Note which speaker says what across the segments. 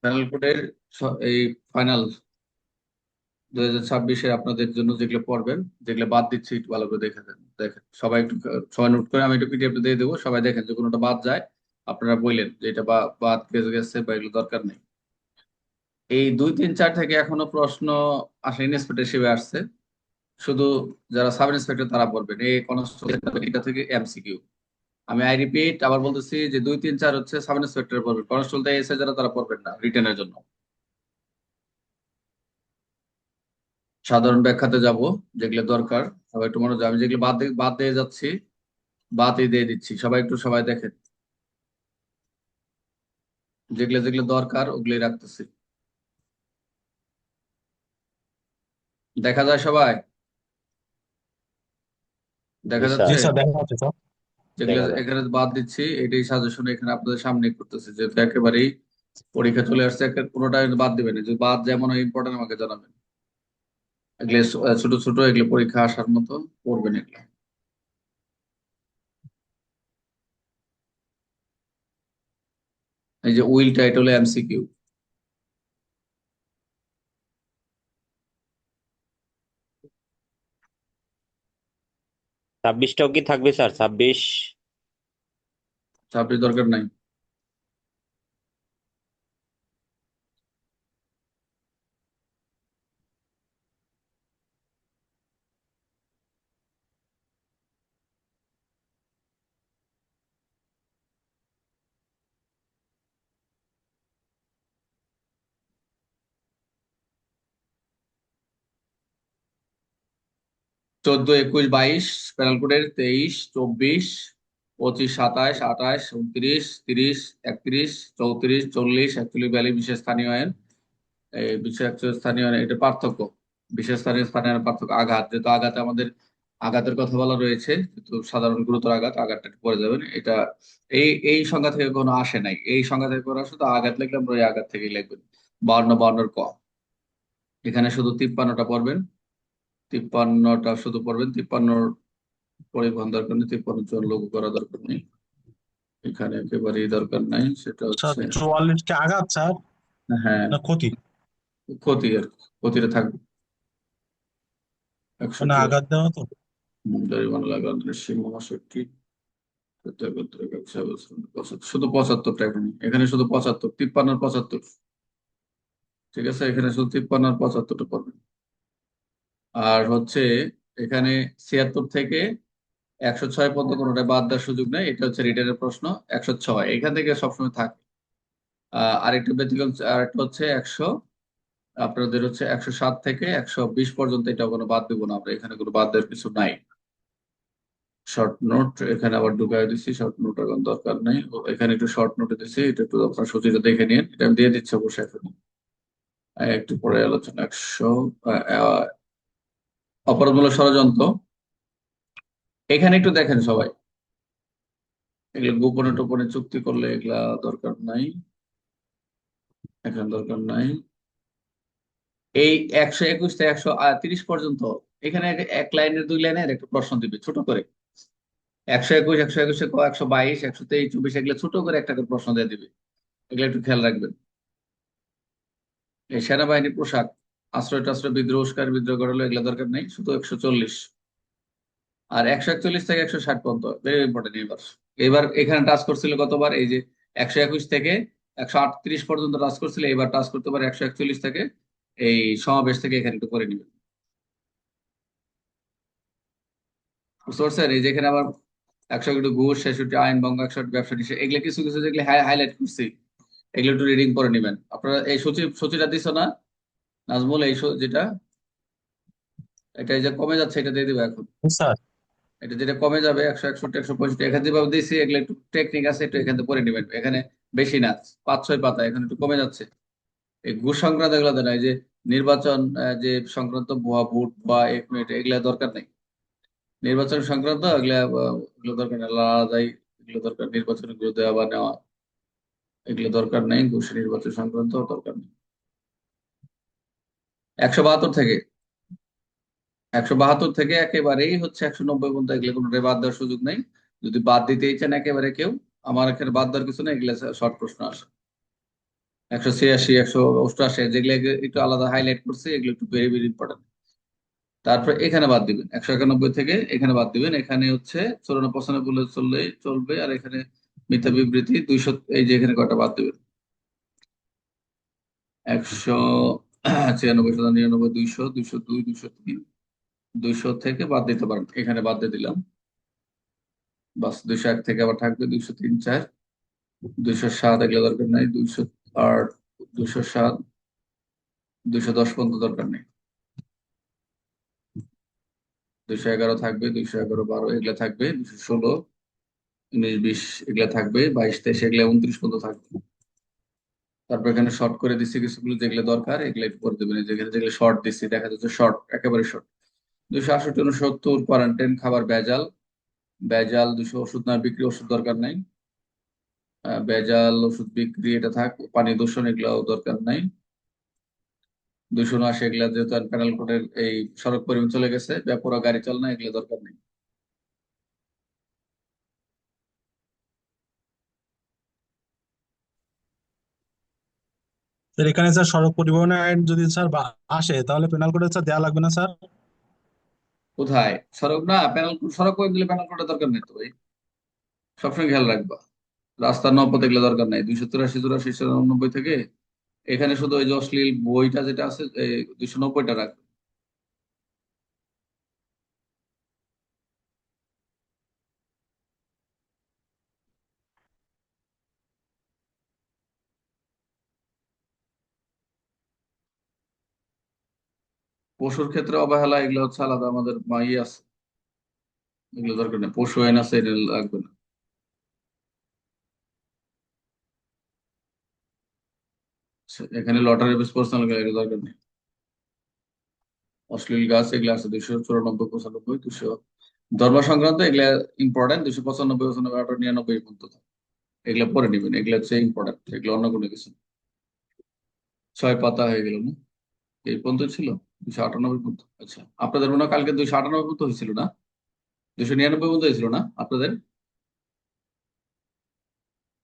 Speaker 1: Panel কোডের এই final 2026-এর আপনাদের জন্য যেগুলো পড়বেন, যেগুলো বাদ দিচ্ছি একটু ভালো করে দেখে দেন। দেখেন সবাই একটু, সবাই নোট করে, আমি একটু পিডিএফ দিয়ে দেবো, সবাই দেখেন যে কোনোটা বাদ যায় আপনারা বললেন যে এটা বাদ গেছে গেছে বা এগুলো দরকার নেই। এই 2 3 4 থেকে এখনো প্রশ্ন আসে, ইন্সপেক্টর হিসেবে আসছে। শুধু যারা সাব ইন্সপেক্টর তারা পড়বেন এই কনস্টেবল, এটা থেকে এমসিকিউ। আমি আই রিপিট আবার বলতেছি যে 2 3 4 হচ্ছে সাব ইন্সপেক্টর পড়বেন, কনস্টেবল এসে যারা তারা পড়বেন না রিটেনের জন্য। সাধারণ ব্যাখ্যাতে যাব, যেগুলো দরকার সবাই একটু মনোযোগ, আমি যেগুলো বাদ দিয়ে যাচ্ছি বাদই দিয়ে দিচ্ছি, সবাই একটু সবাই দেখেন, যেগুলো যেগুলো দরকার ওগুলোই রাখতেছি। দেখা যায় সবাই,
Speaker 2: জি
Speaker 1: দেখা
Speaker 2: স্যার।
Speaker 1: যাচ্ছে।
Speaker 3: জি স্যার, দেখা যাচ্ছে স্যার।
Speaker 1: যেগুলো
Speaker 2: দেখা যায়।
Speaker 1: এখানে বাদ দিচ্ছি এটাই সাজেশন এখানে আপনাদের সামনে করতেছি, যেহেতু একেবারেই পরীক্ষা চলে আসছে, কোনোটা কিন্তু বাদ দিবেন না। যদি বাদ যেমন ইম্পর্টেন্ট আমাকে জানাবেন। এগুলো ছোট ছোট, এগুলো পরীক্ষা আসার মতো পড়বেন এগুলো। এই যে উইল টাইটল এমসিকিউ।
Speaker 2: 26টাও কি থাকবে স্যার? 26?
Speaker 1: চাপড়ি দরকার নাই। 14 21 22 প্যানেল কোডের 23 24 27 28 29 30 31 32 33 34 41 বিশেষ স্থানীয় আইন। এই বিশেষ স্থানীয় আইন এটা পার্থক্য, বিশেষ স্থানীয় স্থানীয় আইনের পার্থক্য। আঘাত, যেহেতু আঘাতে আমাদের আঘাতের কথা বলা রয়েছে, কিন্তু সাধারণ গুরুতর আঘাতটা একটু পরে যাবেন এটা। এই সংজ্ঞা থেকে কোনো আসে নাই, এই সংজ্ঞা থেকে কোনো আসে তো আঘাত লিখলে আমরা ওই আঘাত থেকেই লিখবেন। 52 52 ক। এখানে শুধু 53টা পড়বেন, 53টা শুধু পড়বেন। 53 পরিবহন দরকার নেই, 53 জন লঘু করা দরকার নেই, এখানে একেবারেই দরকার নাই। সেটা
Speaker 3: স্যার,
Speaker 1: হচ্ছে
Speaker 3: 44 কে আঘাত স্যার
Speaker 1: হ্যাঁ,
Speaker 3: না ক্ষতি?
Speaker 1: ক্ষতি আর কি। ক্ষতিটা থাকবে
Speaker 3: মানে
Speaker 1: 61 বার।
Speaker 3: আঘাত দেওয়া তো।
Speaker 1: জরিমানা লাগানোর সীমা 62। শুধু 75টা, এখানে এখানে শুধু 75, 53 আর 75। ঠিক আছে, এখানে শুধু 53 আর 75টা পড়বেন। আর হচ্ছে এখানে 76 থেকে 106 পর্যন্ত কোনোটা বাদ দেওয়ার সুযোগ নেই, এটা হচ্ছে রিটেনের প্রশ্ন। 106 এখান থেকে সবসময় থাকে। আরেকটা ব্যতিক্রম, আরেকটা হচ্ছে আপনাদের হচ্ছে 107 থেকে 120 পর্যন্ত, এটা কোনো বাদ দেবো না আমরা, এখানে কোনো বাদ দেওয়ার কিছু নাই। শর্ট নোট এখানে আবার ঢুকাই দিচ্ছি, শর্ট নোট এখন দরকার নেই। এখানে একটু শর্ট নোটে দিচ্ছি, এটা একটু আপনার সূচিটা দেখে নিন, এটা আমি দিয়ে দিচ্ছি অবশ্যই এখন। একটু পরে আলোচনা। 100 অপরাধমূলক ষড়যন্ত্র, এখানে একটু দেখেন সবাই, এগুলো গোপনে টোপনে চুক্তি করলে এগুলা দরকার নাই, এখানে দরকার নাই। এই 121 থেকে 130 পর্যন্ত এখানে এক লাইনের 2 লাইনের একটা প্রশ্ন দিবে ছোট করে। 121, 121 122, 123 24 এগুলো ছোট করে একটা করে প্রশ্ন দিয়ে দিবে, এগুলো একটু খেয়াল রাখবেন। এই সেনাবাহিনী পোশাক, আশ্রয় টাশ্রয়, বিদ্রোহ উস্কানি বিদ্রোহ করালো, এগুলো দরকার নেই, শুধু 140। আর 141 থেকে 160 পর্যন্ত ভেরি ইম্পর্টেন্ট। এবার এবার এখানে টাচ করছিল কতবার, এই যে 121 থেকে 138 পর্যন্ত টাচ করছিল, এবার টাচ করতে পারে 141 থেকে এই সমাবেশ থেকে, এখানে একটু করে নিবেন। বুঝতে পারছেন? এই যে এখানে আবার 100 ঘুষ, 66 আইন ভঙ্গ, 61 ব্যবসা নিষেধ, এগুলো কিছু কিছু যেগুলো হাইলাইট করছি, এগুলো একটু রিডিং করে নিবেন আপনারা। এই সূচিটা দিছ না নাজমুল, যেটা এটা এই যে কমে যাচ্ছে, এটা দিয়ে দিবে এখন।
Speaker 3: জি স্যার।
Speaker 1: এটা যেটা কমে যাবে 161 165, এখানে যেভাবে দিয়েছি এগুলো একটু টেকনিক আছে, একটু এখান থেকে পড়ে নিবেন। এখানে বেশি না, 5 6 পাতা, এখানে একটু কমে যাচ্ছে। এই ঘুষ সংক্রান্ত এগুলো দেয় না, এই যে নির্বাচন যে সংক্রান্ত ভুয়া ভোট বা 1 মিনিট, এগুলা দরকার নেই। নির্বাচন সংক্রান্ত এগুলা এগুলো দরকার নেই, আলাদাই এগুলো দরকার। নির্বাচন গুলো দেওয়া বা নেওয়া, এগুলো দরকার নেই। ঘুষ নির্বাচন সংক্রান্ত দরকার নেই। 172 থেকে 172 থেকে একেবারেই হচ্ছে 190 পর্যন্ত, এগুলো কোনো বাদ দেওয়ার সুযোগ নেই। যদি বাদ দিতেই চান একেবারে কেউ, আমার এখানে বাদ দেওয়ার কিছু নেই, এগুলো শর্ট প্রশ্ন আসে। 186, 188 যেগুলো একটু আলাদা হাইলাইট করছে, এগুলো একটু ভেরি ভেরি ইম্পর্টেন্ট। তারপর এখানে বাদ দিবেন 191 থেকে, এখানে বাদ দিবেন। এখানে হচ্ছে 94 95 বলে চললে চলবে। আর এখানে মিথ্যা বিবৃতি 200, এই যে এখানে কয়টা বাদ দিবেন, 196 97 200 202 203, 200 থেকে বাদ দিতে পারেন, এখানে বাদ দিয়ে দিলাম। বাস 201 থেকে আবার থাকবে 203 4, 207 এগুলো দরকার নাই, 208, 207, 210 পর্যন্ত দরকার নেই। 211 থাকবে, 211 12 এগুলা থাকবে, 216 19 20 এগুলা থাকবে, 22 23 এগুলা 29 পর্যন্ত থাকবে। তারপর এখানে শর্ট করে দিচ্ছি কিছুগুলো, যেগুলো দরকার এগুলো একটু করে দেবেন। এই যে এখানে যেগুলো শর্ট দিচ্ছি দেখা যাচ্ছে শর্ট, একেবারে শর্ট। 268 69 কোয়ারেন্টাইন খাবার ভেজাল, ভেজাল 200 ওষুধ না বিক্রি, ওষুধ দরকার নাই। ভেজাল ওষুধ বিক্রি এটা থাক, পানি দূষণ এগুলো দরকার নাই। 279 এগুলা যেহেতু প্যানেল কোডের এই সড়ক পরিবহন চলে গেছে, বেপরোয়া গাড়ি চালনা এগুলো দরকার নেই।
Speaker 3: স্যার এখানে স্যার সড়ক পরিবহনের আইন যদি স্যার আসে তাহলে পেনাল কোড স্যার দেওয়া লাগবে না স্যার?
Speaker 1: কোথায় সড়ক না প্যানেল, সড়ক করে দিলে প্যানেল কোডের দরকার নেই তো ভাই, সবসময় খেয়াল রাখবা। রাস্তার নপথ এগুলো দরকার নাই 283 84 90 থেকে। এখানে শুধু ওই যে অশ্লীল বইটা যেটা আছে 290টা রাখবে। পশুর ক্ষেত্রে অবহেলা এগুলো হচ্ছে আলাদা, আমাদের মাই আছে, এগুলো দরকার নেই। পশু আইন আছে, এটা লাগবে না। এখানে লটারি বেস পার্সোনাল এগুলো দরকার নেই। অশ্লীল গাছ এগুলো আছে 294 95 200। ধর্ম সংক্রান্ত এগুলা ইম্পর্টেন্ট, 295 95 98 99 পর্যন্ত এগুলো পরে নিবেন, এগুলো হচ্ছে ইম্পর্টেন্ট, এগুলো অন্য কোনো কিছু না। 6 পাতা হয়ে গেল না? এই পর্যন্ত ছিল 298 পর্যন্ত। আচ্ছা, আপনাদের মনে হয় কালকে 298 পর্যন্ত হয়েছিল না? 299 পর্যন্ত হয়েছিল না আপনাদের?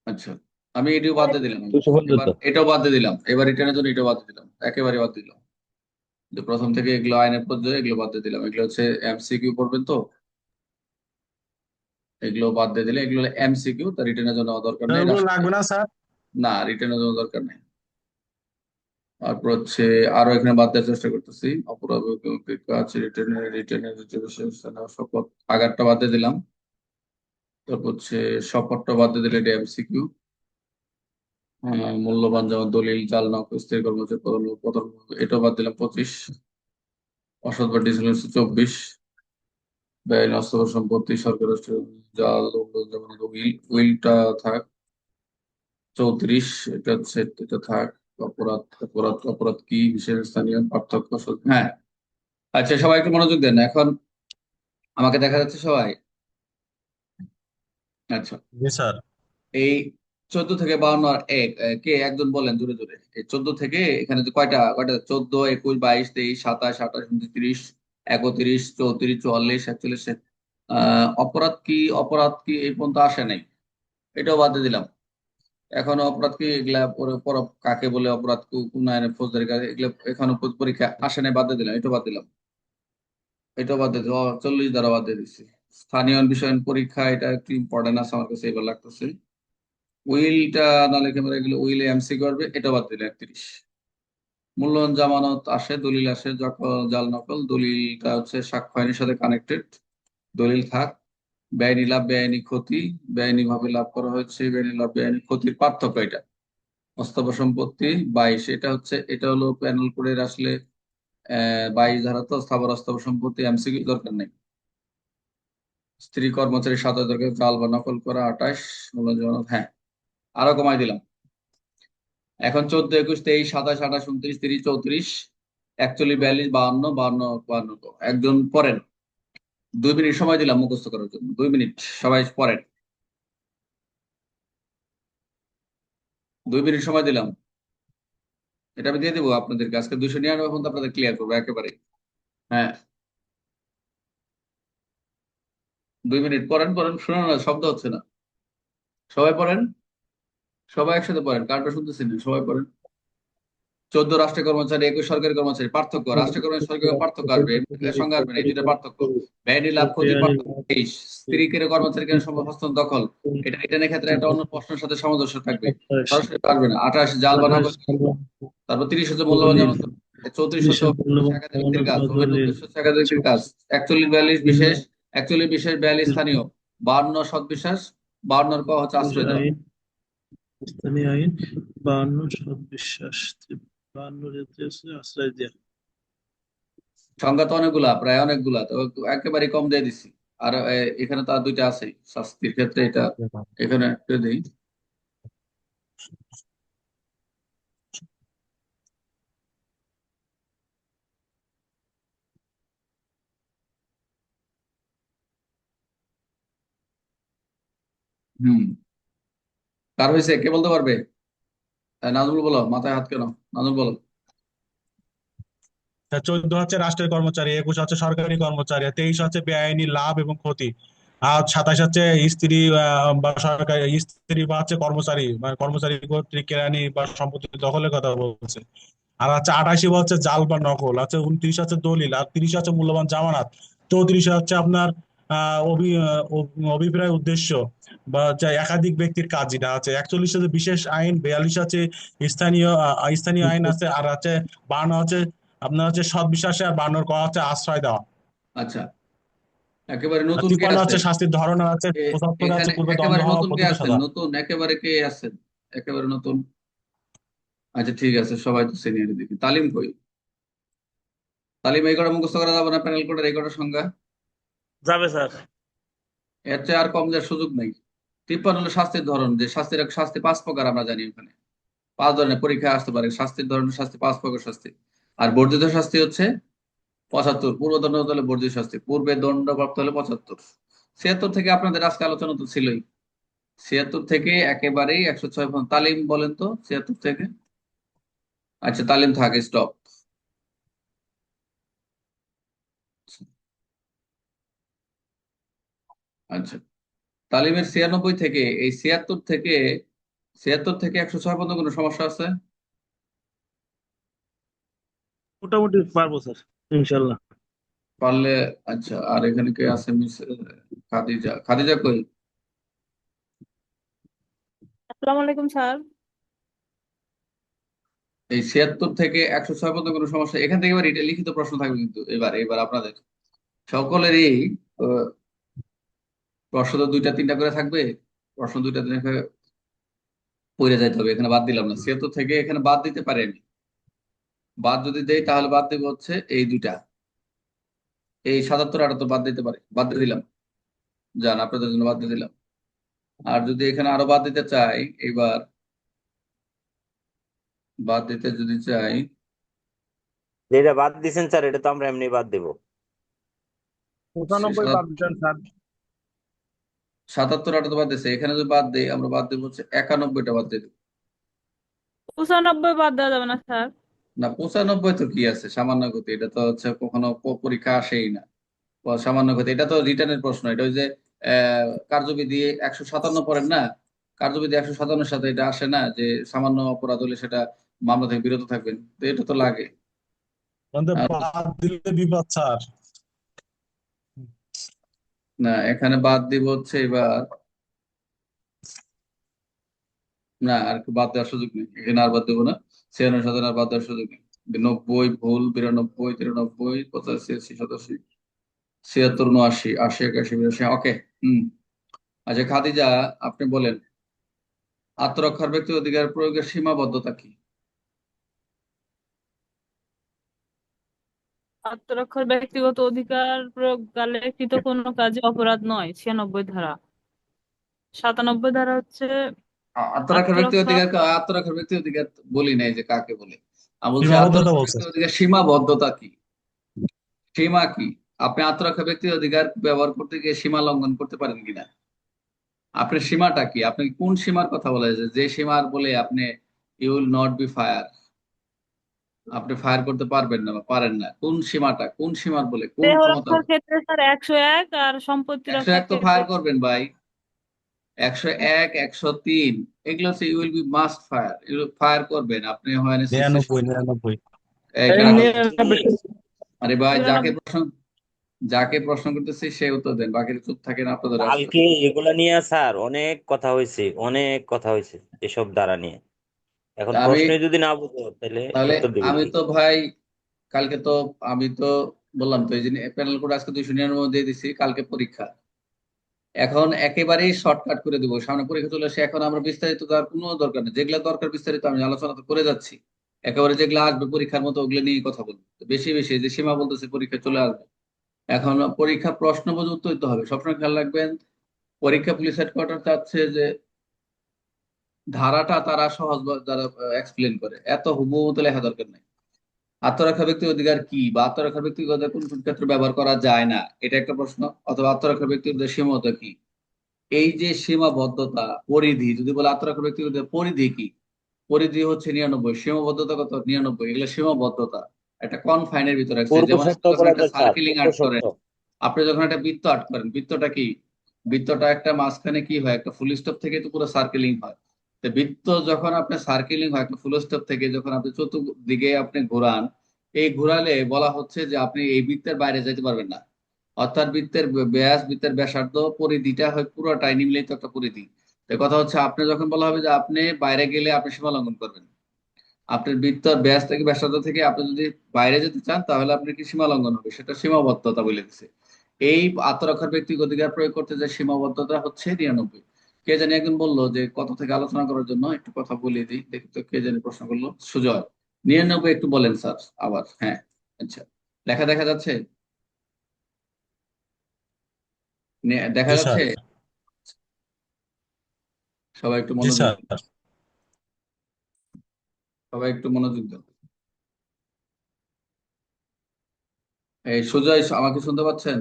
Speaker 1: আচ্ছা, আমি এটিও বাদ দিয়ে দিলাম।
Speaker 2: দুশো
Speaker 1: এবার
Speaker 2: পর্যন্ত।
Speaker 1: এটাও বাদ দিয়ে দিলাম, এবার রিটার্নের জন্য এটাও বাদ দিয়ে দিলাম, একেবারে বাদ দিলাম। যে প্রথম থেকে এগুলো আইনের পর্যায়ে এগুলো বাদ দিয়ে দিলাম, এগুলো হচ্ছে এমসিকিউ পড়বেন তো, এগুলো বাদ দিয়ে দিলে এগুলো এমসিকিউ, তার রিটার্নের জন্য দরকার
Speaker 3: স্যার
Speaker 1: নেই
Speaker 3: ওগুলো
Speaker 1: রাষ্ট্র।
Speaker 3: লাগবে না স্যার?
Speaker 1: না, রিটার্নের জন্য দরকার নেই। তারপর হচ্ছে আরো এখানে বাদ দেওয়ার চেষ্টা করতেছি, অপরাধ আছে রিটার্নের, শপথ আগারটা বাদ দিয়ে দিলাম। তারপর হচ্ছে শপথটা বাদ দিয়ে দিলে এটা এমসিকিউ। মূল্যবান যেমন দলিল, জাল নক, স্থায়ী কর্মচারী পদোন্নতি, এটাও বাদ দিলাম 25। অসৎ বা ডিসিশন হচ্ছে 24। ব্যয় অস্থাবর সম্পত্তি সরকার রাষ্ট্রের জাল, যেমন উইলটা থাক 34। এটা হচ্ছে, এটা থাক। অপরাধ, অপরাধ কি, বিশেষ স্থানীয় পার্থক্য হ্যাঁ। আচ্ছা, সবাই একটু মনোযোগ দেন এখন, আমাকে দেখা যাচ্ছে সবাই? আচ্ছা,
Speaker 3: জি স্যার।
Speaker 1: এই 14 থেকে 52 আর এক, কে একজন বলেন জোরে জোরে, এই 14 থেকে এখানে যে কয়টা কয়টা, 14 21 22 23 27 28 29 30 31 34 44 41। অপরাধ কি, অপরাধ কি এই পর্যন্ত আসে নাই, এটাও বাদ দিয়ে দিলাম। এখন অপরাধ কি এগুলা কাকে বলে, অপরাধ কোন আইনে ফৌজদারি কাজ, এগুলো এখনো পরীক্ষা আসে নাই, বাদ দিয়ে দিলাম, এটাও বাদ দিলাম। এটাও বাদ দিয়ে 40 দ্বারা বাদ দিয়ে দিচ্ছি। স্থানীয় বিষয় পরীক্ষা, এটা একটু ইম্পর্টেন্ট আছে আমার কাছে, এবার লাগতেছে। উইলটা না লিখে আমরা এগুলো উইলে এমসি করবে, এটা বাদ দিলে 31। মূল্যবান জামানত আসে, দলিল আসে যখন, জাল নকল, দলিলটা হচ্ছে সাক্ষ্য আইনের সাথে কানেক্টেড, দলিল থাক। বেআইনি লাভ, বেআইনি ক্ষতি, বেআইনি ভাবে লাভ করা হয়েছে, বেআইনি লাভ বেআইনি ক্ষতির পার্থক্য এটা। অস্থাবর সম্পত্তি 22, এটা হচ্ছে, এটা হলো প্যানেল কোডের আসলে 22 ধারা তো, স্থাবর অস্থাবর সম্পত্তি এমসিকিউ দরকার নেই। স্ত্রী কর্মচারী সাথে দরকার, জাল বা নকল করা 28। মূল্যবান জামানত হ্যাঁ, আরো কমাই দিলাম। এখন 14 21 23 27 28 29 30 34 41 42 52 52 52 একজন পড়েন। 2 মিনিট সময় দিলাম মুখস্থ করার জন্য, 2 মিনিট। সবাই পড়েন, 2 মিনিট সময় দিলাম। এটা আমি দিয়ে দেবো আপনাদেরকে, আজকে 299 পর্যন্ত আপনাদের ক্লিয়ার করবো একেবারে। হ্যাঁ, 2 মিনিট পড়েন, পড়েন, শোনো না, শব্দ হচ্ছে না, সবাই পড়েন। সবাই একসাথে পড়েন, কারটা শুনতেছি না, সবাই পড়েন। 14 রাষ্ট্রীয় কর্মচারী, 21 সরকারি কর্মচারী। পার্থক্য, রাষ্ট্রীয় কর্মচারী সরকারি পার্থক্য আসবে, এমপির সংখ্যা আসবে না, এই দুইটা পার্থক্য। ব্যয় লাভ ক্ষতির পার্থক্য 23। স্ত্রী কেড়ে কর্মচারী কেন সম্পদ হস্তন দখল, এটা রিটার্নের ক্ষেত্রে একটা অন্য প্রশ্নের সাথে সামঞ্জস্য থাকবে, সরাসরি পারবে না। 28 জাল বা নকল। তারপর 30 হচ্ছে মূল্যবান জনক। 34 হচ্ছে একাধিক ব্যক্তির কাজ, অবৈধ উদ্দেশ্য হচ্ছে একাধিক ব্যক্তির কাজ। 41 42 বিশেষ, 41 বিশেষ 42 স্থানীয়। 52 সৎবিশ্বাস, 52 ক হচ্ছে আশ্রয় দেওয়া।
Speaker 4: স্থানীয় আইন, 52 সৎবিশ্বাস, 52 আশ্রয় দেয়া।
Speaker 1: সংখ্যা তো অনেকগুলা, প্রায় অনেকগুলা, তো একেবারে কম দিয়ে দিছি। আর এখানে তো আর দুইটা আছে শাস্তির ক্ষেত্রে, এটা এখানে একটা দিই। হুম, কার হয়েছে কে বলতে পারবে? নাজমুল বলো, মাথায় হাত কেন? নাজমুল বলো।
Speaker 3: 14 হচ্ছে রাষ্ট্রের কর্মচারী, 21 হচ্ছে সরকারি কর্মচারী, আর 23 হচ্ছে বেআইনি লাভ এবং ক্ষতি, আর 27 হচ্ছে স্ত্রী বা সরকারি স্ত্রী বা হচ্ছে কর্মচারী, মানে কর্মচারী কর্তৃক কেরানি বা সম্পত্তি দখলের কথা বলছে। আর হচ্ছে 28 হচ্ছে জাল বা নকল, আছে 29 হচ্ছে দলিল, আর 30 হচ্ছে মূল্যবান জামানত, 34 হচ্ছে আপনার অভিপ্রায় উদ্দেশ্য বা হচ্ছে একাধিক ব্যক্তির কাজ, যেটা আছে 41 হচ্ছে বিশেষ আইন, 42 হচ্ছে স্থানীয় আইন আছে, আর হচ্ছে 52 হচ্ছে আপনার হচ্ছে সৎ বিশ্বাসে, আর 52 করা হচ্ছে আশ্রয় দেওয়া।
Speaker 1: আচ্ছা, একেবারে
Speaker 3: আর
Speaker 1: নতুন কে
Speaker 3: 53 হচ্ছে
Speaker 1: আছেন?
Speaker 3: শাস্তির ধরন, আর আছে 75
Speaker 1: এখানে
Speaker 3: হচ্ছে পূর্বে দণ্ড
Speaker 1: একেবারে
Speaker 3: হওয়া
Speaker 1: নতুন কে
Speaker 3: পতিত
Speaker 1: আছেন?
Speaker 3: সাজা।
Speaker 1: নতুন একেবারে কে আছেন? একেবারে নতুন। আচ্ছা ঠিক আছে, সবাই তো সিনিয়র দিকে। তালিম কই? তালিম এই কটা মুখস্থ করা যাবে না, প্যানেল কোডের এই কটা সংজ্ঞা।
Speaker 4: যাবে স্যার।
Speaker 1: এর চেয়ে আর কম দেওয়ার সুযোগ নেই। 53 হলো শাস্তির ধরন, যে শাস্তি 5 প্রকার আমরা জানি। ওখানে 5 ধরনের পরীক্ষা আসতে পারে শাস্তির ধরনের শাস্তি, 5 প্রকার শাস্তি। আর বর্ধিত শাস্তি হচ্ছে 75। পূর্বদণ্ড হলে বর্ধিত শাস্তি, পূর্বে দণ্ডপ্রাপ্ত হলে 75। 76 থেকে আপনাদের আজকে আলোচনা তো ছিলই। 76 থেকে একেবারেই 106 পর্যন্ত। তালিম বলেন তো 76 থেকে। আচ্ছা তালিম থাকে, স্টপ। আচ্ছা, তালিমের 96 থেকে এই 76 থেকে 106 পর্যন্ত কোনো সমস্যা আছে?
Speaker 4: মোটামুটি পারবো স্যার, ইনশাল্লাহ।
Speaker 1: পারলে। আচ্ছা, আর এখানে কে আছে? মিস খাদিজা। খাদিজা কই?
Speaker 5: আসসালামু আলাইকুম স্যার।
Speaker 1: এই 76 থেকে 106 পর্যন্ত কোনো সমস্যা? এখান থেকে এবার এটা লিখিত প্রশ্ন থাকবে কিন্তু এবার এবার আপনাদের সকলেরই আহ, প্রশ্ন তো 2টা 3টা করে থাকবে। প্রশ্ন 2টা 3টা করে পড়ে যাইতে হবে, এখানে বাদ দিলাম না। 76 থেকে এখানে বাদ দিতে পারি আমি। বাদ যদি দেই তাহলে বাদ দেবো হচ্ছে এই দুইটা, এই 77 78 বাদ দিতে পারি, বাদ দিয়ে দিলাম। যান, আপনাদের জন্য বাদ দিয়ে দিলাম। আর যদি এখানে আরো বাদ দিতে চাই, এবার বাদ দিতে যদি চাই,
Speaker 2: যেটা বাদ দিছেন স্যার এটা তো আমরা এমনি বাদ দেবো।
Speaker 6: 95 বাদ দেন স্যার।
Speaker 1: 77 78 বাদ দিচ্ছে, এখানে যদি বাদ দেই আমরা বাদ দেবো হচ্ছে 91টা বাদ দিয়ে দেবো।
Speaker 5: 95 বাদ দেওয়া যাবে না স্যার?
Speaker 1: না, 95 তো কি আছে, সামান্য গতি, এটা তো হচ্ছে কখনো পরীক্ষা আসেই না। সামান্য গতি, এটা তো রিটার্নের প্রশ্ন। এটা ওই যে কার্যবিধি 157 পড়েন না, কার্যবিধি 157-এর সাথে এটা আসে না যে সামান্য অপরাধ হলে সেটা মামলা থেকে বিরত থাকবেন, তো এটা তো লাগে।
Speaker 3: মানে
Speaker 1: আর
Speaker 3: বাদ দিলে বিপদ স্যার।
Speaker 1: না, এখানে বাদ দিব হচ্ছে এবার। না, আর একটু বাদ দেওয়ার সুযোগ নেই, এখানে আর বাদ দেবো না। 96 97 আর বাদ দেওয়ার সুযোগ নেই। 90 ভুল, 92 93 85 86 87 76 79 80 81 82। ওকে। হুম। আচ্ছা খাদিজা, আপনি বলেন, আত্মরক্ষার ব্যক্তি অধিকার প্রয়োগের সীমাবদ্ধতা কি?
Speaker 5: আত্মরক্ষার ব্যক্তিগত অধিকার প্রয়োগকালে কৃত কোনো কাজে অপরাধ নয়, 96 ধারা। 97 ধারা হচ্ছে
Speaker 1: আত্মরক্ষার ব্যক্তি
Speaker 5: আত্মরক্ষা।
Speaker 1: অধিকার, আত্মরক্ষার ব্যক্তি অধিকার বলি নাই যে কাকে বলে। আমি বলছি
Speaker 3: সীমাবদ্ধতা
Speaker 1: আত্মরক্ষার
Speaker 3: বলছে।
Speaker 1: ব্যক্তি অধিকার সীমাবদ্ধতা কি, সীমা কি? আপনি আত্মরক্ষা ব্যক্তি অধিকার ব্যবহার করতে গিয়ে সীমা লঙ্ঘন করতে পারেন কিনা? আপনার সীমাটা কি? আপনি কোন সীমার কথা বলা হয়েছে, যে সীমার বলে আপনি you will not be fire, আপনি ফায়ার করতে পারবেন না বা পারেন না? কোন সীমাটা, কোন সীমার বলে, কোন
Speaker 5: দেহ
Speaker 1: ক্ষমতা?
Speaker 5: রক্ষার ক্ষেত্রে স্যার 101, আর সম্পত্তি
Speaker 1: 101
Speaker 5: রক্ষার
Speaker 1: তো
Speaker 5: ক্ষেত্রে
Speaker 1: ফায়ার করবেন ভাই। 101 103 এগুলো হচ্ছে you will be must fire, এগুলো ফায়ার করবেন আপনি, হয় না সিচুয়েশন।
Speaker 3: 99
Speaker 1: এই
Speaker 4: এই
Speaker 1: কারণ,
Speaker 4: নিরানব্বই
Speaker 1: আরে ভাই যাকে
Speaker 5: 94।
Speaker 1: প্রশ্ন, যাকে প্রশ্ন করতেছি সে উত্তর দেন, বাকি চুপ থাকেন আপনাদের আসতে।
Speaker 2: কালকে এগুলা নিয়ে স্যার অনেক কথা হয়েছে, অনেক কথা হয়েছে এসব দ্বারা নিয়ে। এখন
Speaker 1: আমি
Speaker 2: প্রশ্নে যদি না বুঝো তাহলে
Speaker 1: তাহলে
Speaker 2: উত্তর দিবে
Speaker 1: আমি
Speaker 2: কি?
Speaker 1: তো ভাই কালকে তো, আমি তো বললাম তো এই যে প্যানেল কোড আজকে 299 দিয়ে দিছি, কালকে পরীক্ষা। এখন একেবারেই শর্টকাট করে দেবো, সামনে পরীক্ষা চলে আসে, এখন আমরা বিস্তারিত দেওয়ার কোনো দরকার নেই, যেগুলো দরকার বিস্তারিত আমি আলোচনা তো করে যাচ্ছি। একেবারে যেগুলো আসবে পরীক্ষার মতো ওগুলো নিয়ে কথা বলবো, তো বেশি বেশি যে সীমা বলতেছে পরীক্ষা চলে আসবে। এখন পরীক্ষা প্রশ্ন বুঝে উত্তর দিতে হবে, সবসময় খেয়াল রাখবেন। পরীক্ষা পুলিশ হেডকোয়ার্টার চাচ্ছে যে ধারাটা তারা সহজ দ্বারা এক্সপ্লেন করে, এত হুবহু তো লেখা দরকার নেই। আত্মরক্ষা ব্যক্তির অধিকার কি, বা আত্মরক্ষা ব্যক্তির অধিকার কোন কোন ক্ষেত্রে ব্যবহার করা যায় না, এটা একটা প্রশ্ন। অথবা আত্মরক্ষা ব্যক্তির অধিকার সীমাবদ্ধতা কি, এই যে সীমাবদ্ধতা পরিধি, যদি বলে আত্মরক্ষা ব্যক্তির অধিকার পরিধি কি, পরিধি হচ্ছে 99, সীমাবদ্ধতা কত 99, এগুলো সীমাবদ্ধতা একটা কনফাইনের ভিতরে রাখছে।
Speaker 2: পূর্ব
Speaker 1: যেমন
Speaker 2: শর্ত
Speaker 1: আপনি যখন
Speaker 2: বলা
Speaker 1: একটা
Speaker 2: যায় স্যার,
Speaker 1: সার্কেলিং
Speaker 2: পূর্ব
Speaker 1: আর্ট
Speaker 2: শর্ত।
Speaker 1: করেন, আপনি যখন একটা বৃত্ত আর্ট করেন, বৃত্তটা কি, বৃত্তটা একটা মাঝখানে কি হয়, একটা ফুল স্টপ থেকে তো পুরো সার্কেলিং হয়। তো বৃত্ত যখন আপনার সার্কেলিং হয় একটা ফুল স্টপ থেকে, যখন আপনি চতুর্দিকে আপনি ঘোরান, এই ঘোরালে বলা হচ্ছে যে আপনি এই বৃত্তের বাইরে যেতে পারবেন না। অর্থাৎ বৃত্তের ব্যাস, বৃত্তের ব্যাসার্ধ, পরিধিটা হয় পুরোটাই নিম্নলিখিত একটা পরিধি। তো কথা হচ্ছে আপনি যখন বলা হবে যে আপনি বাইরে গেলে আপনি সীমা লঙ্ঘন করবেন, আপনার বৃত্তর ব্যাস থেকে ব্যাসার্ধ থেকে আপনি যদি বাইরে যেতে চান তাহলে আপনার কি সীমা লঙ্ঘন হবে, সেটা সীমাবদ্ধতা বলে দিচ্ছে। এই আত্মরক্ষার ব্যক্তিগত অধিকার প্রয়োগ করতে যে সীমাবদ্ধতা হচ্ছে 99। কে জানি একজন বললো যে কত থেকে আলোচনা করার জন্য, একটু কথা বলে দিই দেখি তো, কে জানি প্রশ্ন করলো, সুজয়। 99 একটু বলেন স্যার আবার, হ্যাঁ। আচ্ছা, লেখা দেখা যাচ্ছে, দেখা
Speaker 3: জি
Speaker 1: যাচ্ছে,
Speaker 3: স্যার।
Speaker 1: সবাই একটু
Speaker 3: জি
Speaker 1: মনোযোগ
Speaker 3: স্যার।
Speaker 1: দিন, সবাই একটু মনোযোগ দেন। এই সুজয় আমাকে শুনতে পাচ্ছেন?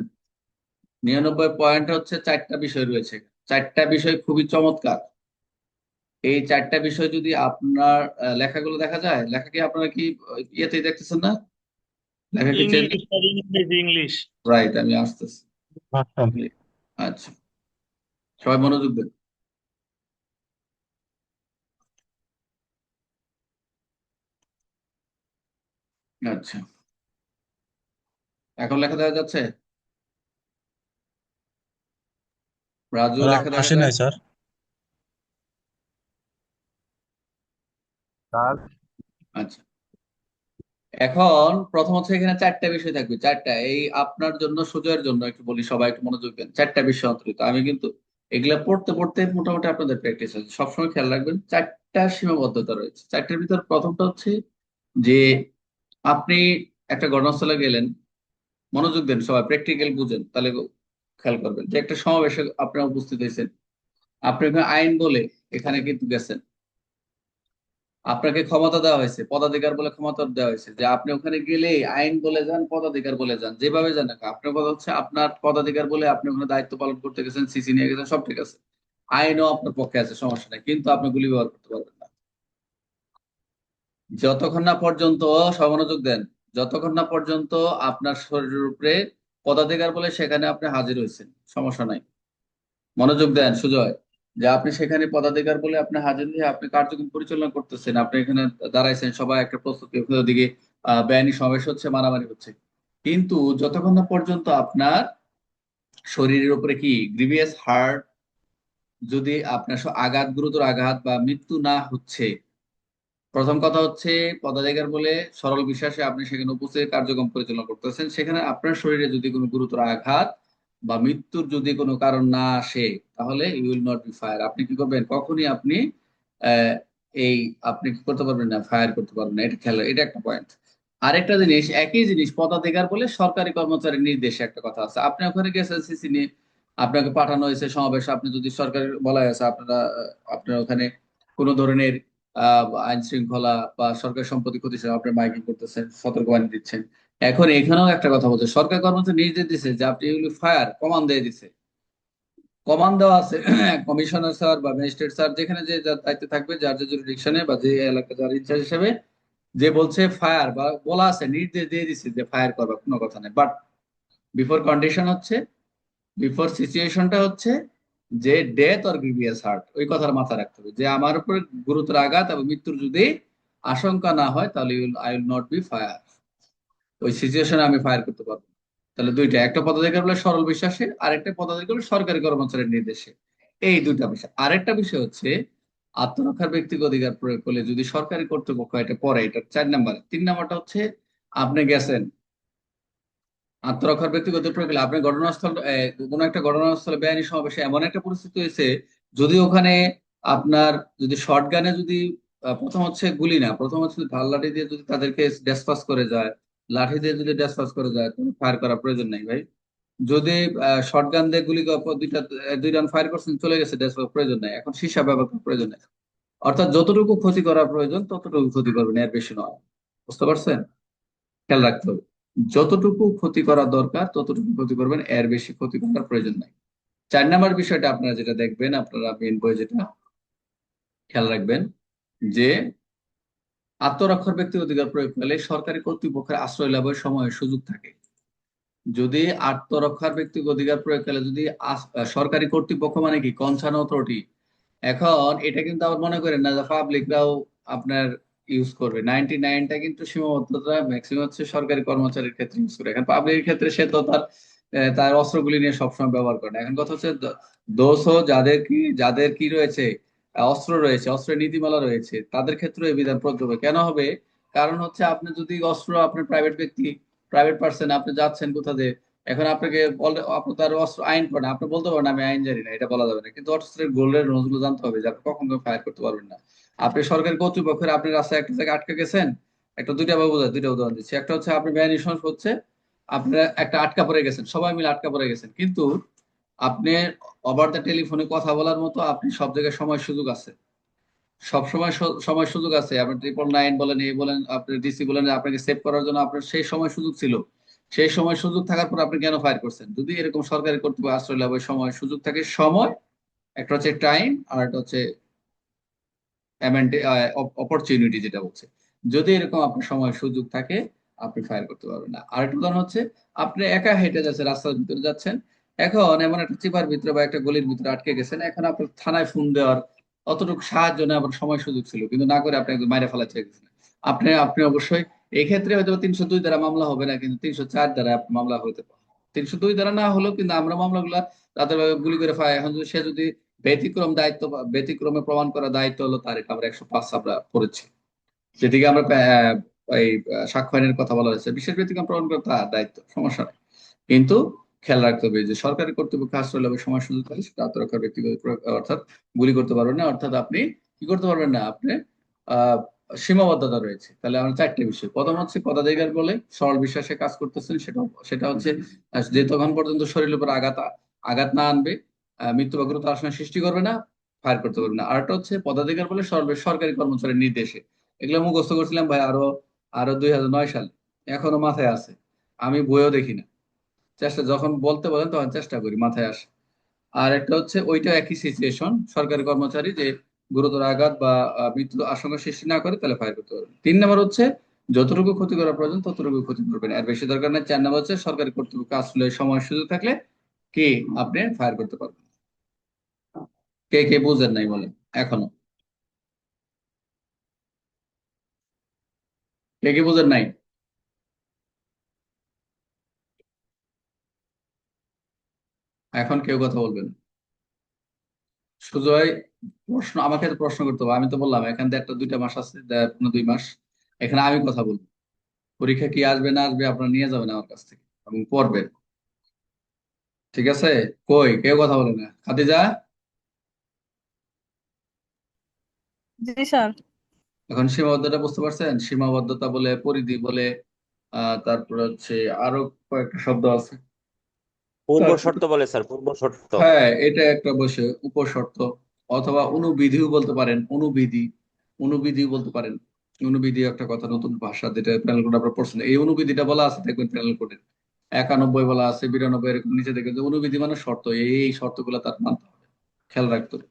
Speaker 1: 99 পয়েন্ট হচ্ছে 4টা বিষয় রয়েছে, 4টা বিষয় খুবই চমৎকার। এই 4টা বিষয় যদি আপনার লেখাগুলো দেখা যায়, লেখা কি আপনারা কি ইয়েতেই দেখতেছেন না, লেখা কি change?
Speaker 4: English sir, English English.
Speaker 1: Right, আমি আসতেছি।
Speaker 3: আচ্ছা।
Speaker 1: আচ্ছা, সবাই মনোযোগ দেন। আচ্ছা, এখন লেখা দেখা যাচ্ছে? রাজু
Speaker 3: স্যার
Speaker 1: লেখা দেখা
Speaker 3: আসে
Speaker 1: যায়?
Speaker 3: নাই স্যার।
Speaker 1: আচ্ছা, এখন প্রথম হচ্ছে এখানে 4টা বিষয় থাকবে, 4টা, এই আপনার জন্য সুজয়ের জন্য একটু বলি, সবাই একটু মনোযোগ দেন। 4টা বিষয় অন্তর্ভুক্ত, আমি কিন্তু এগুলা পড়তে পড়তে মোটামুটি আপনাদের প্র্যাকটিস আছে, সবসময় খেয়াল রাখবেন 4টা সীমাবদ্ধতা রয়েছে। 4টার ভিতর প্রথমটা হচ্ছে যে আপনি একটা ঘটনাস্থলে গেলেন, মনোযোগ দেন সবাই, প্র্যাকটিক্যাল বুঝেন তাহলে খেয়াল করবেন, যে একটা সমাবেশে আপনারা উপস্থিত হয়েছেন, আপনি ওখানে আইন বলে এখানে কিন্তু গেছেন, আপনাকে ক্ষমতা দেওয়া হয়েছে, পদাধিকার বলে ক্ষমতা দেওয়া হয়েছে, যে আপনি ওখানে গেলে আইন বলে যান, পদাধিকার বলে যান, যেভাবে যান না কেন। আপনার কথা হচ্ছে আপনার পদাধিকার বলে আপনি ওখানে দায়িত্ব পালন করতে গেছেন, সিসি নিয়ে গেছেন, সব ঠিক আছে, আইনও আপনার পক্ষে আছে, সমস্যা নেই, কিন্তু আপনি গুলি ব্যবহার করতে পারবেন না যতক্ষণ না পর্যন্ত, সব মনোযোগ দেন, যতক্ষণ না পর্যন্ত আপনার শরীরের উপরে পদাধিকার বলে সেখানে আপনি হাজির হয়েছেন, সমস্যা নাই। মনোযোগ দেন সুজয়, যে আপনি সেখানে পদাধিকার বলে আপনি হাজির হয়ে আপনি কার্যক্রম পরিচালনা করতেছেন, আপনি এখানে দাঁড়াইছেন, সবাই একটা প্রস্তুতি, ওদিকে বেআইনি সমাবেশ হচ্ছে, মারামারি হচ্ছে, কিন্তু যতক্ষণ না পর্যন্ত আপনার শরীরের উপরে কি গ্রিভিয়াস হার্ট, যদি আপনার আঘাত, গুরুতর আঘাত বা মৃত্যু না হচ্ছে, প্রথম কথা হচ্ছে পদাধিকার বলে সরল বিশ্বাসে আপনি সেখানে উপস্থিত কার্যক্রম পরিচালনা করতেছেন, সেখানে আপনার শরীরে যদি কোনো গুরুতর আঘাত বা মৃত্যুর যদি কোনো কারণ না আসে, তাহলে you will not be fire, আপনি কি করবেন, কখনই আপনি আহ, এই আপনি কি করতে পারবেন না, ফায়ার করতে পারবেন না, এটা খেয়াল, এটা একটা পয়েন্ট। আরেকটা জিনিস, একই জিনিস পদাধিকার বলে সরকারি কর্মচারীর নির্দেশে একটা কথা আছে, আপনি ওখানে গেছেন সিসি নিয়ে, আপনাকে পাঠানো হয়েছে সমাবেশ, আপনি যদি সরকারি বলা হয়েছে আপনারা, আপনার ওখানে কোনো ধরনের আইন শৃঙ্খলা বা সরকারি সম্পত্তি ক্ষতি ছাড়া আপনি মাইকিং করতেছেন, সতর্কবাণী দিচ্ছেন। এখন এখানেও একটা কথা বলছে, সরকার কর্মচারী নির্দেশ দিচ্ছে যে আপনি এগুলি ফায়ার, কমান্ড দিয়ে দিছে, কমান্ড দেওয়া আছে কমিশনার স্যার বা ম্যাজিস্ট্রেট স্যার, যেখানে যে যার দায়িত্বে থাকবে, যার যে জুরিডিকশনে বা যে এলাকা যার ইনচার্জ হিসেবে, যে বলছে ফায়ার, বা বলা আছে, নির্দেশ দিয়ে দিচ্ছে যে ফায়ার করবা, কোনো কথা নেই, বাট বিফোর কন্ডিশন হচ্ছে, বিফোর সিচুয়েশনটা হচ্ছে যে ডেথ অর গ্রিভিয়াস হার্ট, ওই কথার মাথায় রাখতে হবে যে আমার উপরে গুরুতর আঘাত এবং মৃত্যুর যদি আশঙ্কা না হয় তাহলে I will not be fire, ওই সিচুয়েশনে আমি ফায়ার করতে পারবো না। তাহলে দুইটা, একটা পদাধিকার বলে সরল বিশ্বাসে, আরেকটা পদাধিকার বলে সরকারি কর্মচারীর নির্দেশে। এই দুইটা বিষয়। আরেকটা বিষয় হচ্ছে আত্মরক্ষার ব্যক্তিগত অধিকার প্রয়োগ করলে যদি সরকারি কর্তৃপক্ষ এটা পরে, এটা 4 নাম্বার। 3 নাম্বারটা হচ্ছে আপনি গেছেন আত্মরক্ষার ব্যক্তিগত প্রয়োগ করলে আপনি ঘটনাস্থল কোনো একটা ঘটনাস্থলে বেআইনি সমাবেশে এমন একটা পরিস্থিতি হয়েছে, যদি ওখানে আপনার যদি শর্ট গানে যদি প্রথম হচ্ছে গুলি না, প্রথম হচ্ছে ঢাল লাঠি দিয়ে যদি তাদেরকে ডেসপাস করে যায়, লাঠি দিয়ে যদি ডেসপাস করে যায়, তাহলে ফায়ার করার প্রয়োজন নেই ভাই। যদি শর্ট গান দিয়ে গুলি দুইটা 2 রাউন্ড ফায়ার করছেন, চলে গেছে, ডেসপাস প্রয়োজন নেই, এখন সীসা ব্যবহার করার প্রয়োজন নেই। অর্থাৎ যতটুকু ক্ষতি করা প্রয়োজন ততটুকু ক্ষতি করবেন, এর বেশি নয়। বুঝতে পারছেন? খেয়াল রাখতে হবে, যতটুকু ক্ষতি করা দরকার ততটুকু ক্ষতি করবেন, এর বেশি ক্ষতি করার প্রয়োজন নাই। 4 নাম্বার বিষয়টা আপনারা যেটা দেখবেন, আপনারা মেন বই যেটা খেয়াল রাখবেন যে আত্মরক্ষার ব্যক্তিগত অধিকার প্রয়োগ করলে সরকারি কর্তৃপক্ষের আশ্রয় লাভের সময় সুযোগ থাকে। যদি আত্মরক্ষার ব্যক্তিগত অধিকার প্রয়োগ করলে যদি সরকারি কর্তৃপক্ষ মানে কি, কনসার্ন অথরিটি, এখন এটা কিন্তু আবার মনে করেন না যে পাবলিকরাও আপনার ইউজ করবে। 99টা কিন্তু সীমাবদ্ধতা ম্যাক্সিমাম হচ্ছে সরকারি কর্মচারীর ক্ষেত্রে ইউজ করে। এখন পাবলিকের ক্ষেত্রে সে তো তার অস্ত্রগুলি নিয়ে সবসময় ব্যবহার করে না। এখন কথা হচ্ছে দোষ যাদের কি রয়েছে, অস্ত্র রয়েছে, অস্ত্রের নীতিমালা রয়েছে, তাদের ক্ষেত্রে এই বিধান প্রযোজ্য হবে। কেন হবে? কারণ হচ্ছে আপনি যদি অস্ত্র, আপনার প্রাইভেট ব্যক্তি, প্রাইভেট পার্সন, আপনি যাচ্ছেন কোথা দিয়ে, এখন আপনাকে বলে, আপনি তার অস্ত্র আইন পড়েন, আপনি বলতে পারেন আমি আইন জানি না, এটা বলা যাবে না, কিন্তু অস্ত্রের গোল্ডের রুলসগুলো জানতে হবে যে আপনি কখন ফায়ার করতে পারবেন না। আপনি সরকারি কর্তৃপক্ষের, আপনি রাস্তায় একটা জায়গায় আটকে গেছেন, একটা দুইটা ভাবে বোঝায়, দুইটা উদাহরণ দিচ্ছি। একটা হচ্ছে আপনি বেআইনি সন্ত্রাস হচ্ছে, আপনারা একটা আটকা পড়ে গেছেন, সবাই মিলে আটকা পড়ে গেছেন, কিন্তু আপনি ওভার দ্য টেলিফোনে কথা বলার মতো আপনি সব জায়গায় সময় সুযোগ আছে, সব সময় সময় সুযোগ আছে। আপনি 999 বলেন, এই বলেন, আপনি ডিসি বলেন, আপনাকে সেভ করার জন্য আপনার সেই সময় সুযোগ ছিল। সেই সময় সুযোগ থাকার পর আপনি কেন ফায়ার করছেন? যদি এরকম সরকারি কর্তৃপক্ষ আশ্রয় লাভের সময় সুযোগ থাকে, সময় একটা হচ্ছে টাইম, আর একটা হচ্ছে অপরচুনিটি যেটা বলছে, যদি এরকম আপনার সময় সুযোগ থাকে আপনি ফায়ার করতে পারবেন না। আরেকটা উদাহরণ হচ্ছে আপনি একা হেঁটে যাচ্ছেন, রাস্তার ভিতরে যাচ্ছেন, এখন এমন একটা চিপার ভিতরে বা একটা গলির ভিতরে আটকে গেছেন, এখন আপনার থানায় ফোন দেওয়ার অতটুকু সাহায্য নেই, আপনার সময় সুযোগ ছিল, কিন্তু না করে আপনি একদম মাইরে ফেলা চেয়ে গেছেন। আপনি অবশ্যই এই ক্ষেত্রে হয়তো 302 দ্বারা মামলা হবে না, কিন্তু 304 দ্বারা মামলা হতে পারে। 302 দ্বারা না হলেও কিন্তু আমরা মামলাগুলা রাতের বেলা গুলি করে ফায়ার, এখন যদি সে যদি ব্যতিক্রমে প্রমাণ করা দায়িত্ব হলো তার, এটা আমরা 105 আমরা পড়েছি, যেদিকে আমরা এই সাক্ষ্য আইনের কথা বলা হয়েছে, বিশেষ ব্যতিক্রম প্রমাণ করা তার দায়িত্ব, সমস্যা নেই। কিন্তু খেয়াল রাখতে হবে যে সরকারি কর্তৃপক্ষ আশ্রয় লাভের সময় সুযোগ থাকলে সেটা আত্মরক্ষার অর্থাৎ গুলি করতে পারবেন না, অর্থাৎ আপনি কি করতে পারবেন না, আপনি আহ সীমাবদ্ধতা রয়েছে। তাহলে আমরা 4টে বিষয়, প্রথম হচ্ছে পদাধিকার বলে সরল বিশ্বাসে কাজ করতেছেন, সেটা হচ্ছে যে তখন পর্যন্ত শরীরের উপর আঘাত না আনবে, মৃত্যু বা গুরুতর আশঙ্কা সৃষ্টি করবে না, ফায়ার করতে পারবে না। আরেকটা হচ্ছে পদাধিকার বলে সরকারি কর্মচারীর নির্দেশে। এগুলো মুখস্থ করছিলাম ভাই আরো আরো 2009 সালে, এখনো মাথায় আছে, আমি বইও দেখি না, চেষ্টা যখন বলতে বলেন তখন চেষ্টা করি মাথায় আসে। আর একটা হচ্ছে ওইটা একই সিচুয়েশন, সরকারি কর্মচারী যে গুরুতর আঘাত বা মৃত্যু আশঙ্কা সৃষ্টি না করে তাহলে ফায়ার করতে পারবেন। 3 নম্বর হচ্ছে যতটুকু ক্ষতি করা প্রয়োজন ততটুকু ক্ষতি করবেন, আর বেশি দরকার নেই। 4 নম্বর হচ্ছে সরকারি কর্তৃপক্ষ আসলে সময় সুযোগ থাকলে কি আপনি ফায়ার করতে পারবেন। কে কে বুঝেন নাই বলেন এখনো? কে কে বুঝেন নাই? এখন কেউ কথা বলবেন? সুজয়, প্রশ্ন আমাকে তো প্রশ্ন করতে হবে, আমি তো বললাম এখান থেকে একটা 2টা মাস আছে, 2 মাস, এখানে আমি কথা বলবো। পরীক্ষা কি আসবে না আসবে আপনারা নিয়ে যাবেন আমার কাছ থেকে এবং পড়বেন, ঠিক আছে? কই কেউ কথা বলে না? খাদিজা,
Speaker 5: জি স্যার।
Speaker 1: এখন সীমাবদ্ধতা বুঝতে পারছেন? সীমাবদ্ধতা বলে, পরিধি বলে, তারপর হচ্ছে আরো কয়েকটা শব্দ আছে।
Speaker 2: পূর্ব
Speaker 1: তারপর
Speaker 2: শর্ত বলে স্যার, পূর্ব শর্ত।
Speaker 1: হ্যাঁ, এটা একটা বসে উপশর্ত, অথবা অনুবিধিও বলতে পারেন, অনুবিধিও বলতে পারেন। অনুবিধি একটা কথা, নতুন ভাষা, যেটা প্যানেল কোড আপনারা পড়ছেন, এই অনুবিধিটা বলা আছে দেখবেন প্যানেল কোডে 91 বলা আছে, 92 এরকম নিচে দেখবেন যে অনুবিধি মানে শর্ত, এই শর্তগুলো তার মানতে হবে, খেয়াল রাখতে হবে।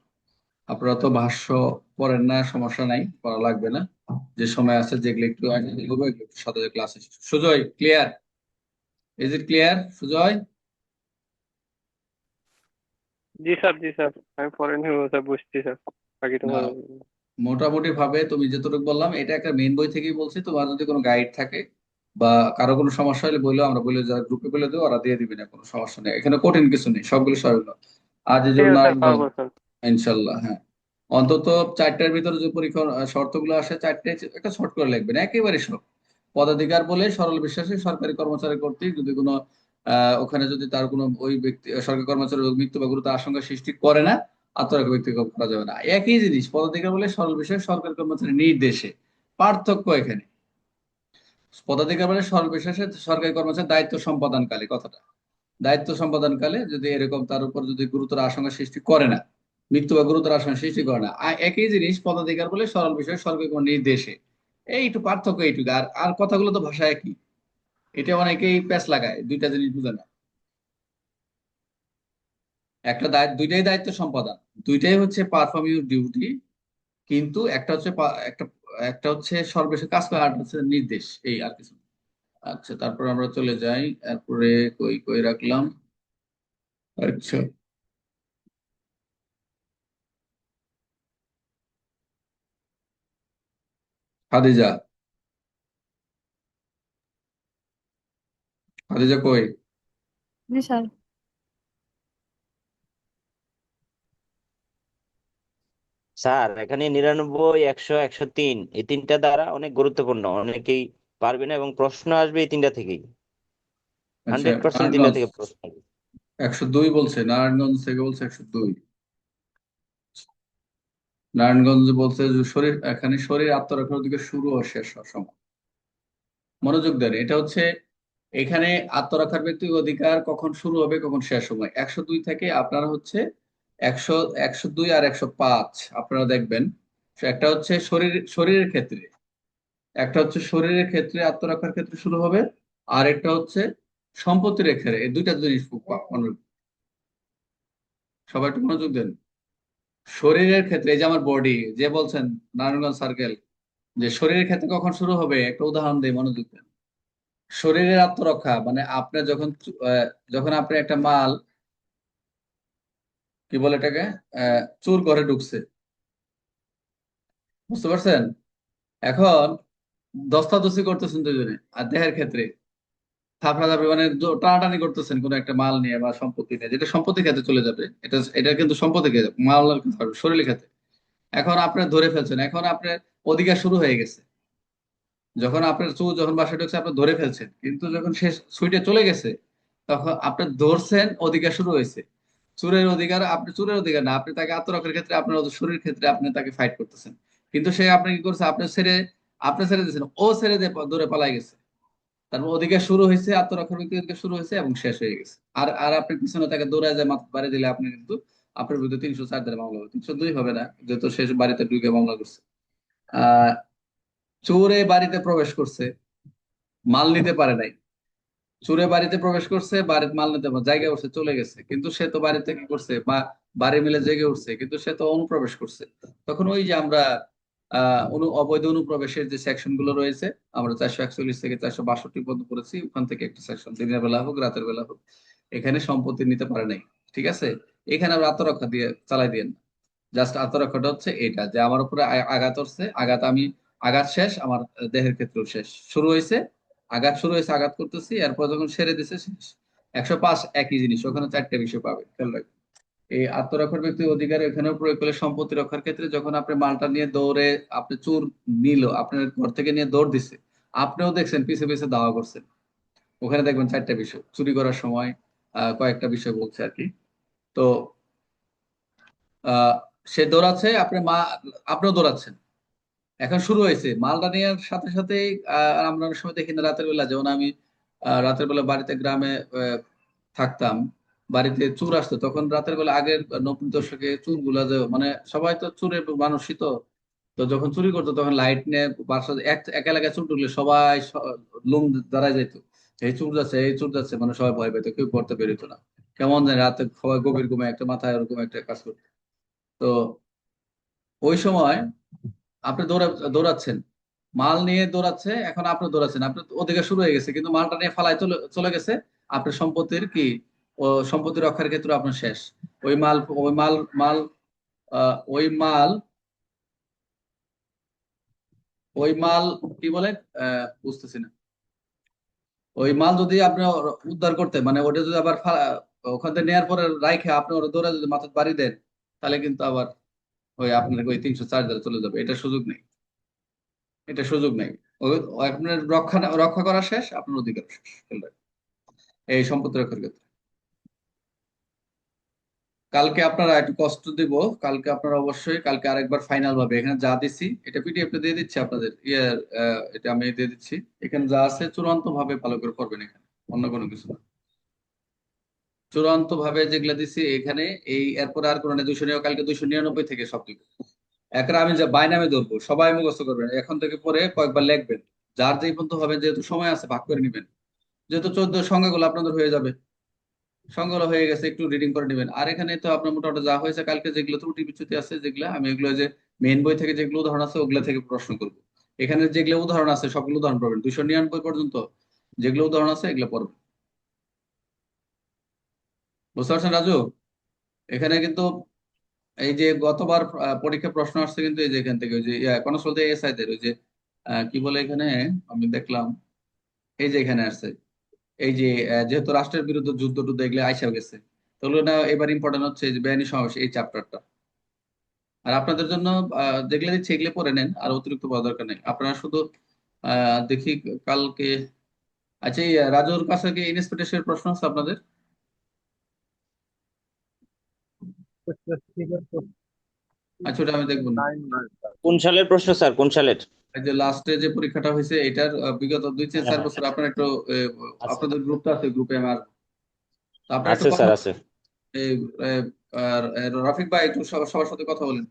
Speaker 1: আপনারা তো ভাষ্য পড়েন না, সমস্যা নাই, পড়া লাগবে না, যে সময় আছে যেগুলো একটু আগে এগোবো, এগুলো একটু সাথে ক্লাসে। Sujoy clear? Is it clear Sujoy?
Speaker 6: জি স্যার, জি স্যার, আমি পরে নেবো স্যার, বুঝছি স্যার, বাকিটা
Speaker 1: না,
Speaker 6: পরে।
Speaker 1: মোটামুটি ভাবে তুমি যতটুকু বললাম এটা একটা মেইন বই থেকেই বলছি। তোমার যদি কোনো গাইড থাকে বা কারো কোনো সমস্যা হলে বললেও আমরা বলে, যারা গ্রুপে বলে দেবো ওরা দিয়ে দিবে, না কোনো সমস্যা নেই, এখানে কঠিন কিছু নেই, সবগুলো সরল।
Speaker 6: ঠিক
Speaker 1: আজিজুল
Speaker 6: আছে স্যার,
Speaker 1: নারায়ণগঞ্জ,
Speaker 6: পারবো স্যার।
Speaker 1: ইনশাল্লাহ। হ্যাঁ, অন্তত চারটার ভিতরে যে পরীক্ষার শর্তগুলো আসে চারটে একটা শর্ট করে লিখবেন, একেবারে সব। পদাধিকার বলে সরল বিশ্বাসী সরকারি কর্মচারী কর্তৃক যদি কোনো ওখানে যদি তার কোনো ওই ব্যক্তি সরকারি কর্মচারীর মৃত্যু বা গুরুতর আশঙ্কা সৃষ্টি করে না, আত্মরক্ষা ব্যক্তিগত করা যাবে না। একই জিনিস, পদাধিকার বলে সরল বিষয় সরকারি কর্মচারী নির্দেশে। পার্থক্য এখানে, পদাধিকার বলে সরল বিশেষে সরকারি কর্মচারী দায়িত্ব সম্পাদনকালে, কথাটা দায়িত্ব সম্পাদনকালে যদি এরকম তার উপর যদি গুরুতর আশঙ্কা সৃষ্টি করে না, মৃত্যু বা গুরুতর আশঙ্কা সৃষ্টি করে না। একই জিনিস পদাধিকার বলে সরল বিষয় সরকারি কোনো নির্দেশে। এইটু পার্থক্য এইটুকু, আর আর কথাগুলো তো ভাষা একই। এটা অনেকেই প্যাচ লাগায়, দুইটা জিনিস বুঝে না। একটা দুইটাই দায়িত্ব সম্পাদন, দুইটাই হচ্ছে পারফর্ম ইউর ডিউটি, কিন্তু একটা হচ্ছে একটা একটা হচ্ছে সর্বশেষ কাজ করা, আর হচ্ছে নির্দেশ, এই আর কিছু না। আচ্ছা, তারপর আমরা চলে যাই, এরপরে কই কই রাখলাম। আচ্ছা, খাদিজা, খাদিজা কই?
Speaker 5: জি স্যার।
Speaker 2: স্যার এখানে 99, 100, 103 এই তিনটা দ্বারা অনেক গুরুত্বপূর্ণ, অনেকেই পারবে না এবং প্রশ্ন আসবে এই তিনটা থেকেই।
Speaker 1: আচ্ছা,
Speaker 2: 100% তিনটা
Speaker 1: নারায়ণগঞ্জ
Speaker 2: থেকে প্রশ্ন আসবে।
Speaker 1: 102 বলছে, নারায়ণগঞ্জ থেকে বলছে 102। নারায়ণগঞ্জ বলছে যে শরীর, এখানে শরীর আত্মরক্ষার দিকে শুরু ও শেষ হওয়ার সময়। মনোযোগ দেন, এটা হচ্ছে এখানে আত্মরক্ষার ব্যক্তিগত অধিকার কখন শুরু হবে কখন শেষ সময়। 102 থেকে আপনারা হচ্ছে 100, 102 আর 105 আপনারা দেখবেন। একটা হচ্ছে শরীরের ক্ষেত্রে, একটা হচ্ছে শরীরের ক্ষেত্রে আত্মরক্ষার ক্ষেত্রে শুরু হবে, আর একটা হচ্ছে সম্পত্তির ক্ষেত্রে। এই দুইটা জিনিস খুব সবাই একটু মনোযোগ দেন। শরীরের ক্ষেত্রে, এই যে আমার বডি, যে বলছেন নারায়ণগঞ্জ সার্কেল, যে শরীরের ক্ষেত্রে কখন শুরু হবে একটা উদাহরণ দেই, মনোযোগ দেন। শরীরের আত্মরক্ষা মানে আপনার যখন যখন আপনি একটা মাল, কি বলে এটাকে, চোর ঘরে ঢুকছে, বুঝতে পারছেন? এখন ধস্তাধস্তি করতেছেন দুজনে, আর দেহের ক্ষেত্রে থাপড়া থাপড়ি মানে টানাটানি করতেছেন কোন একটা মাল নিয়ে বা সম্পত্তি নিয়ে, যেটা সম্পত্তি ক্ষেত্রে চলে যাবে। এটা কিন্তু সম্পত্তি ক্ষেত্রে, মামলার কথা হবে, শরীরের ক্ষেত্রে। এখন আপনার ধরে ফেলছেন, এখন আপনার অধিকার শুরু হয়ে গেছে। যখন আপনার চোর যখন বাসায় ঢুকছে আপনি ধরে ফেলছেন, কিন্তু যখন সে সুইটে চলে গেছে তখন আপনি ধরছেন, অধিকার শুরু হয়েছে। চোরের অধিকার, আপনি চোরের অধিকার না, আপনি তাকে আত্মরক্ষার ক্ষেত্রে আপনার শরীরের ক্ষেত্রে আপনি তাকে ফাইট করতেছেন। কিন্তু সে আপনি কি করছে, আপনি ছেড়ে দিয়েছেন, ও ছেড়ে দিয়ে দূরে পালাই গেছে। তারপর অধিকার শুরু হয়েছে, আত্মরক্ষার ব্যক্তি অধিকার শুরু হয়েছে এবং শেষ হয়ে গেছে। আর আর আপনি পিছনে তাকে দৌড়ায় যায় মাথা বাড়ি দিলে আপনি কিন্তু আপনার বিরুদ্ধে 304 ধারা মামলা হবে, 302 হবে না, যেহেতু শেষ বাড়িতে ঢুকে মামলা করছে। আহ চোরে বাড়িতে প্রবেশ করছে, মাল নিতে পারে নাই। চোরে বাড়িতে প্রবেশ করছে, বাড়িতে মাল নিতে জায়গা উঠছে, চলে গেছে, কিন্তু সে তো বাড়িতে কি করছে, বা বাড়ি মিলে জেগে উঠছে, কিন্তু সে তো অনুপ্রবেশ করছে। তখন ওই যে আমরা অবৈধ অনুপ্রবেশের যে সেকশন গুলো রয়েছে, আমরা 441 থেকে 462 পর্যন্ত পড়েছি, ওখান থেকে একটা সেকশন, দিনের বেলা হোক রাতের বেলা হোক, এখানে সম্পত্তি নিতে পারে নাই। ঠিক আছে, এখানে আমরা আত্মরক্ষা দিয়ে চালাই দিয়ে, জাস্ট আত্মরক্ষাটা হচ্ছে এটা, যে আমার উপরে আঘাত হচ্ছে, আঘাত শেষ, আমার দেহের ক্ষেত্রেও শেষ, শুরু হয়েছে, আঘাত শুরু হয়েছে, আঘাত করতেছি, এরপর যখন সেরে দিছে শেষ। 105 একই জিনিস, ওখানে চারটে বিষয় পাবে, খেয়াল রাখবেন। এই আত্মরক্ষার ব্যক্তির অধিকার এখানেও প্রয়োগ করলে সম্পত্তি রক্ষার ক্ষেত্রে, যখন আপনি মালটা নিয়ে দৌড়ে, আপনি চোর নিল আপনার ঘর থেকে নিয়ে দৌড় দিছে, আপনিও দেখছেন পিছে পিছে দাওয়া করছেন, ওখানে দেখবেন চারটা বিষয় চুরি করার সময়, কয়েকটা বিষয় বলছে আর কি। তো আহ সে দৌড়াচ্ছে, আপনিও দৌড়াচ্ছেন, এখন শুরু হয়েছে মালটা নেওয়ার সাথে সাথে। আমরা অনেক সময় দেখি না রাতের বেলা, যেমন আমি রাতের বেলা বাড়িতে গ্রামে থাকতাম, বাড়িতে চোর আসতো তখন রাতের বেলা, আগের 90 দশকে চোর গুলা যে মানে সবাই তো চোরের মানুষই তো। তো যখন চুরি করতো তখন লাইট নিয়ে বাসা, এক এলাকায় চোর ঢুকলে সবাই লুম দাঁড়ায় যেত, এই চোর যাচ্ছে এই চোর যাচ্ছে, মানে সবাই ভয় পেত, কেউ পড়তে বেরোতো না। কেমন জানি রাতে সবাই গভীর ঘুমে একটা মাথায় ওরকম একটা কাজ করতো। তো ওই সময় আপনি দৌড়াচ্ছেন, মাল নিয়ে দৌড়াচ্ছে, এখন আপনি দৌড়াচ্ছেন, আপনার অধিকার শুরু হয়ে গেছে, কিন্তু মালটা নিয়ে ফালায় চলে চলে গেছে। আপনার সম্পত্তির কি ও সম্পত্তি রক্ষার ক্ষেত্রে আপনার শেষ। ওই মাল ওই মাল মাল ওই মাল ওই মাল কি বলে, বুঝতেছি না। ওই মাল যদি আপনি উদ্ধার করতে মানে ওটা যদি আবার ওখান থেকে নেওয়ার পরে রাইখে আপনি ওরা দৌড়ে যদি মাথায় বাড়ি দেন, তাহলে কিন্তু আবার ওই আপনার ওই 304 ধারা চলে যাবে। এটা সুযোগ নেই, এটা সুযোগ নেই। ওই আপনার রক্ষা করা শেষ, আপনার অধিকার শেষ। খেয়াল রাখবেন। এই সম্পত্তি রক্ষার ক্ষেত্রে কালকে আপনারা একটু কষ্ট দিব। কালকে আপনারা অবশ্যই কালকে আরেকবার ফাইনাল ভাবে এখানে যা দিচ্ছি এটা পিডিএফটা দিয়ে দিচ্ছি আপনাদের এটা আমি দিয়ে দিচ্ছি। এখানে যা আছে চূড়ান্ত ভাবে ভালো করে করবেন, এখানে অন্য কোনো কিছু না। চূড়ান্ত ভাবে যেগুলা দিচ্ছি এখানে, এই এরপরে আর কোনো না, 299 কালকে 299 থেকে সব দিব। একরা আমি যা বাইনামে ধরবো, সবাই মুখস্থ করবেন এখন থেকে, পরে কয়েকবার লিখবেন। যার যেই পর্যন্ত হবে, যেহেতু সময় আছে ভাগ করে নিবেন। যেহেতু 14 সংখ্যাগুলো আপনাদের হয়ে যাবে, সংখ্যাগুলো হয়ে গেছে, একটু রিডিং করে নেবেন। আর এখানে তো আপনার মোটামুটি যা হয়েছে কালকে, যেগুলো ত্রুটি বিচ্যুতি আছে যেগুলো, আমি এগুলো যে মেইন বই থেকে যেগুলো উদাহরণ আছে ওগুলো থেকে প্রশ্ন করবো। এখানে যেগুলো উদাহরণ আছে সবগুলো উদাহরণ পাবেন, 299 পর্যন্ত যেগুলো উদাহরণ আছে এগুলো পড়বেন। বুঝতে পারছেন রাজু? এখানে কিন্তু এই যে গতবার পরীক্ষা প্রশ্ন আসছে কিন্তু এই যে এখান থেকে, ওই যে কনস্টেবল এসআই দের ওই যে কি বলে এখানে, আমি দেখলাম এই যে এখানে আসছে, এই যে যেহেতু রাষ্ট্রের বিরুদ্ধে যুদ্ধ টুদ্ধ এগুলো আইসা গেছে, তাহলে না এবার ইম্পর্টেন্ট হচ্ছে এই যে বেআইনি সমাবেশ, এই চ্যাপ্টারটা। আর আপনাদের জন্য যেগুলো দিচ্ছে এগুলো পড়ে নেন, আর অতিরিক্ত পড়ার দরকার নেই। আপনারা শুধু দেখি কালকে। আচ্ছা, এই রাজুর কাছে কি ইন্সপেক্টেশনের প্রশ্ন আছে আপনাদের? আচ্ছা, ওটা আমি দেখবো না।
Speaker 2: কোন সালের প্রশ্ন স্যার, কোন সালের?
Speaker 1: এই যে লাস্টে যে পরীক্ষাটা হয়েছে এটার বিগত 2-4 বছর আপনার একটু
Speaker 2: আচ্ছা
Speaker 1: আপনাদের গ্রুপটা আছে, গ্রুপে আমার, তো আপনারা একটু
Speaker 2: আছে
Speaker 1: কথা
Speaker 2: স্যার
Speaker 1: বলেন।
Speaker 2: আছে।
Speaker 1: এই, আর রফিক ভাই একটু সবার সাথে কথা বলেন।